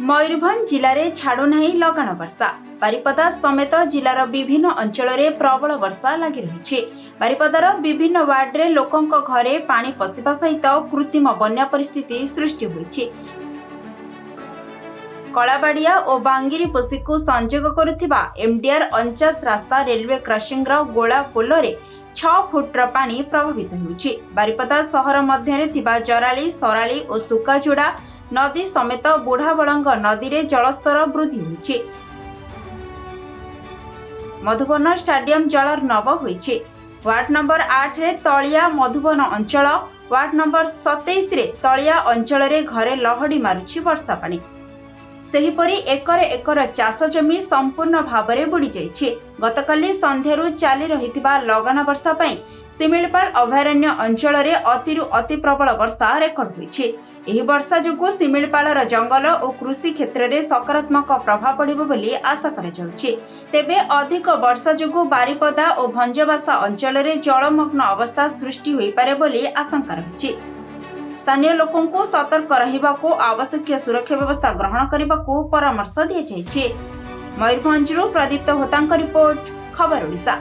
मयूरभंज जिले में छाड़ू नहीं लगाण वर्षा। बारिपदा समेत जिलार विभिन्न अंचल में प्रबल वर्षा लगी रही। बारिपदार विभिन्न वार्ड रे लोकों घरे पानी पशिबा सहित कृत्रिम बन्या परिस्थिति सृष्टि होईछि। कलाबाड़िया और बांगिरी पोसी को संयोग करुथिबा एमडीआर 49 रास्ता रेलवे क्रॉसिंग गोला पोल रे 6 फुटर पानी प्रभावित होउछि। बारिपदा शहर मध्य थिबा जराली सराली और सुकाजुड़ा नदी समेत बुढ़ाबलंग नदी रे जलस्तर वृद्धि होइछि। मधुबन स्टेडियम जलर्णव होइछि। वार्ड नंबर 8 रे तलिया मधुबन अंचल, वार्ड नंबर 27 रे तलिया अंचल रे घरे लहड़ी मारुछि वर्षा पानी। सेहिपरि एकर एकर चाष जमी संपूर्ण भावरे बुड़ी जाइछि। गतकाली संध्यारू चाली रहितिबा लगाण वर्षा पई सिमिलपाल अभयारण्य अंचल रे अतिरु अति प्रबल वर्षा रेकर्ड होइछि। एही वर्षा जोगु सिमिलपालर जंगल और कृषि क्षेत्र में सकारात्मक प्रभाव पड़िबो बोली आशा करा जाउछि। तेबे अधिक वर्षा जोगु बारिपदा और भंजबासा अंचल में जलमग्न अवस्था सृष्टि होई पारे बोली आशंका रहिछि। स्थानीय लोकों को सतर्क रहिबाको आवश्यक सुरक्षा व्यवस्था ग्रहण करबाको परामर्श दिया जाइछि। मयूरभंजरू प्रदीप्त होतांक रिपोर्ट, खबर ओडिशा।